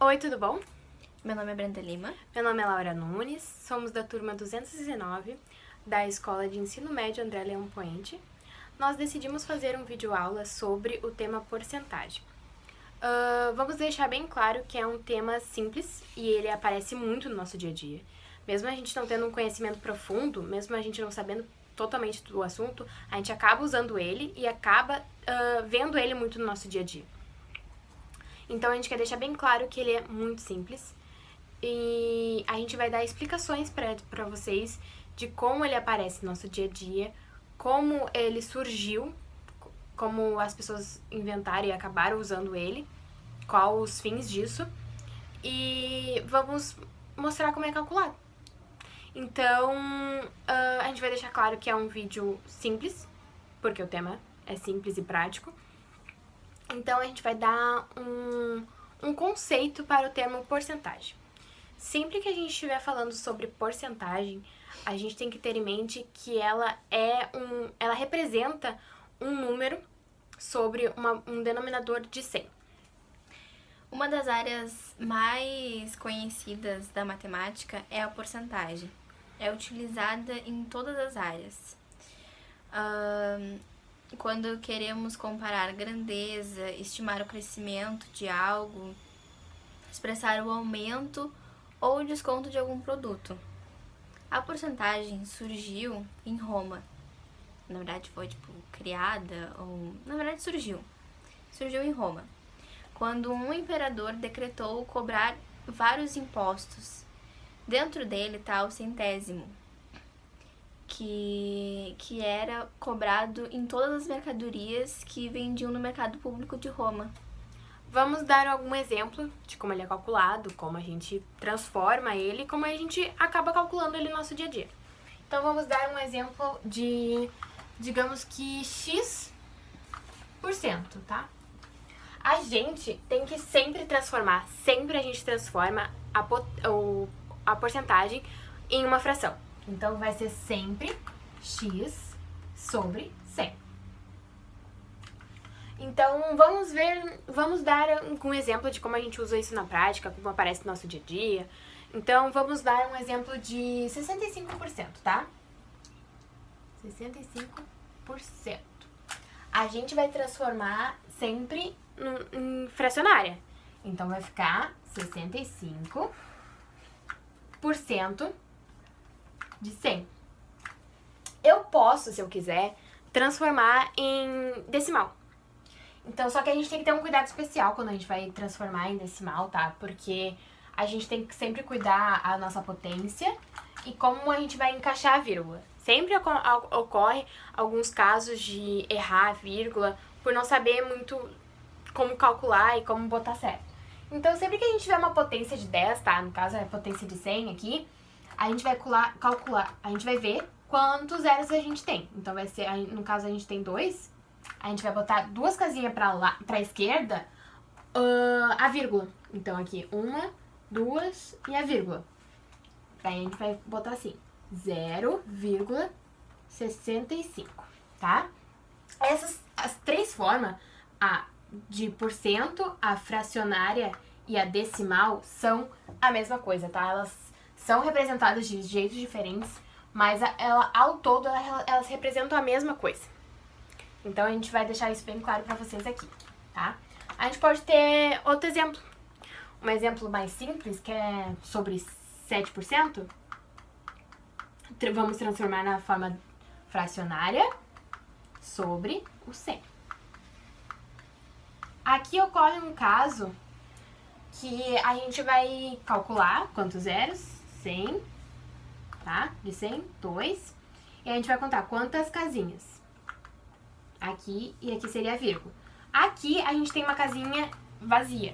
Oi, tudo bom? Meu nome é Brenda Lima. Meu nome é Laura Nunes, somos da turma 219 da Escola de Ensino Médio André Leão Poente. Nós decidimos fazer um vídeo-aula sobre o tema porcentagem. Vamos deixar bem claro que é um tema simples e ele aparece muito no nosso dia a dia. Mesmo a gente não tendo um conhecimento profundo, mesmo a gente não sabendo totalmente do assunto, a gente acaba usando ele e acaba vendo ele muito no nosso dia a dia. Então a gente quer deixar bem claro que ele é muito simples e a gente vai dar explicações para vocês de como ele aparece no nosso dia a dia, como ele surgiu, como as pessoas inventaram e acabaram usando ele, quais os fins disso, e vamos mostrar como é calculado. Então, a gente vai deixar claro que é um vídeo simples, porque o tema é simples e prático. Então, a gente vai dar um conceito para o termo porcentagem. Sempre que a gente estiver falando sobre porcentagem, a gente tem que ter em mente que ela representa um número sobre um denominador de 100. Uma das áreas mais conhecidas da matemática é a porcentagem. É utilizada em todas as áreas. Quando queremos comparar grandeza, estimar o crescimento de algo, expressar o aumento ou o desconto de algum produto. A porcentagem surgiu em Roma. Na verdade foi criada, ou na verdade surgiu em Roma, quando um imperador decretou cobrar vários impostos. Dentro dele está o centésimo, que era cobrado em todas as mercadorias que vendiam no mercado público de Roma. Vamos dar algum exemplo de como ele é calculado, como a gente transforma ele, como a gente acaba calculando ele no nosso dia a dia. Então vamos dar um exemplo de, digamos que X%, tá? A gente tem que sempre transformar, sempre a gente transforma a porcentagem em uma fração. Então vai ser sempre X sobre 100. Então, vamos dar um exemplo de como a gente usa isso na prática, como aparece no nosso dia a dia. Então, vamos dar um exemplo de 65%, tá? 65%. A gente vai transformar sempre em fracionária. Então, vai ficar 65% de 100. Eu posso, se eu quiser, transformar em decimal. Então, só que a gente tem que ter um cuidado especial quando a gente vai transformar em decimal, tá? Porque a gente tem que sempre cuidar a nossa potência e como a gente vai encaixar a vírgula. Sempre ocorre alguns casos de errar a vírgula por não saber muito como calcular e como botar certo. Então, sempre que a gente tiver uma potência de 10, tá? No caso, é a potência de 100 aqui, a gente vai calcular, a gente vai ver quantos zeros a gente tem. Então, vai ser, no caso, a gente tem 2. A gente vai botar duas casinhas pra esquerda, a vírgula. Então, aqui, 1, 2 e a vírgula. Daí a gente vai botar assim, 0,65, tá? As três formas, a de porcento, a fracionária e a decimal, são a mesma coisa, tá? Elas são representadas de jeitos diferentes, mas ao todo elas representam a mesma coisa. Então, a gente vai deixar isso bem claro pra vocês aqui, tá? A gente pode ter outro exemplo. Um exemplo mais simples, que é sobre 7%. Vamos transformar na forma fracionária sobre o 100. Aqui ocorre um caso que a gente vai calcular quantos zeros? 100, tá? De 100, 2. E a gente vai contar quantas casinhas. Aqui e aqui seria a vírgula. Aqui a gente tem uma casinha vazia.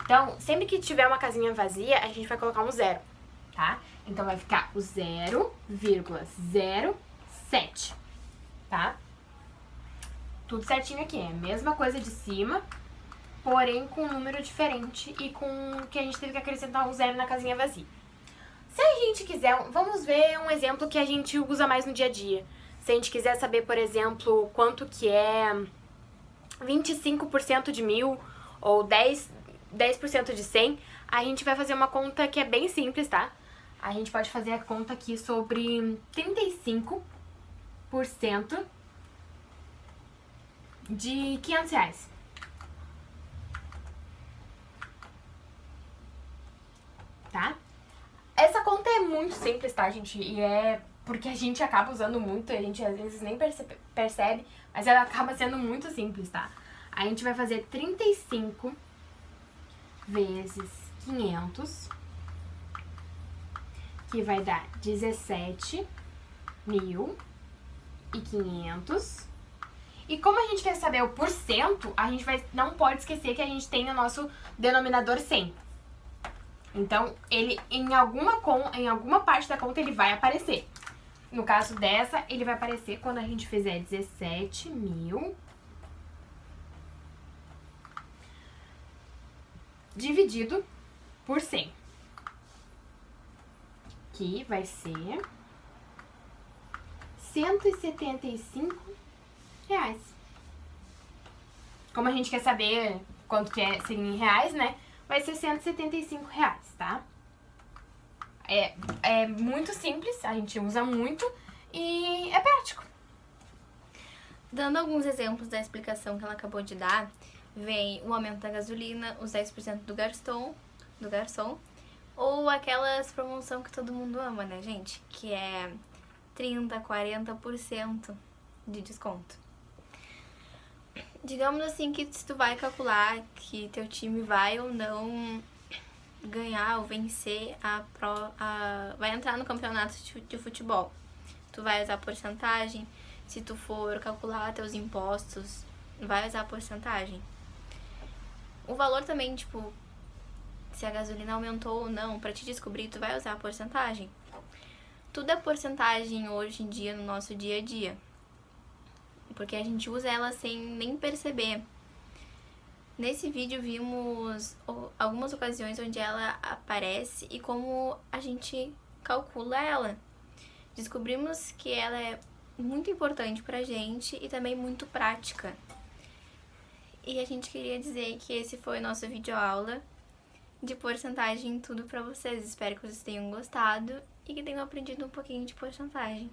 Então, sempre que tiver uma casinha vazia, a gente vai colocar um zero, tá? Então, vai ficar o 0,07, tá? Tudo certinho aqui, é a mesma coisa de cima, porém com um número diferente e com que a gente teve que acrescentar um zero na casinha vazia. Se a gente quiser, vamos ver um exemplo que a gente usa mais no dia a dia. Se a gente quiser saber, por exemplo, quanto que é 25% de 1000 ou 10 10% de 100, a gente vai fazer uma conta que é bem simples, tá? A gente pode fazer a conta aqui sobre 35% de R$500. Tá? Essa conta é muito simples, tá, gente? E é porque a gente acaba usando muito, a gente às vezes nem percebe, mas ela acaba sendo muito simples, tá? A gente vai fazer 35 vezes 500, que vai dar 17.500. E como a gente quer saber o porcento, a gente não pode esquecer que a gente tem o nosso denominador 100. Então, ele em alguma parte da conta ele vai aparecer. No caso dessa, ele vai aparecer quando a gente fizer 17.000 dividido por 100. Que vai ser R$175. Como a gente quer saber quanto que é em reais, né? Vai ser R$175, tá? É muito simples, a gente usa muito e é prático. Dando alguns exemplos da explicação que ela acabou de dar, vem o aumento da gasolina, os 10% do garçom, ou aquelas promoção que todo mundo ama, né, gente? Que é 30%, 40% de desconto. Digamos assim que se tu vai calcular que teu time vai ou não ganhar ou vencer vai entrar no campeonato de futebol. Tu vai usar porcentagem. Se tu for calcular teus impostos, vai usar porcentagem. O valor também, tipo, se a gasolina aumentou ou não, pra te descobrir, tu vai usar a porcentagem. Tudo é porcentagem hoje em dia no nosso dia a dia, porque a gente usa ela sem nem perceber. Nesse vídeo vimos algumas ocasiões onde ela aparece e como a gente calcula ela. Descobrimos que ela é muito importante pra gente e também muito prática. E a gente queria dizer que esse foi o nosso vídeo aula de porcentagem tudo pra vocês. Espero que vocês tenham gostado e que tenham aprendido um pouquinho de porcentagem.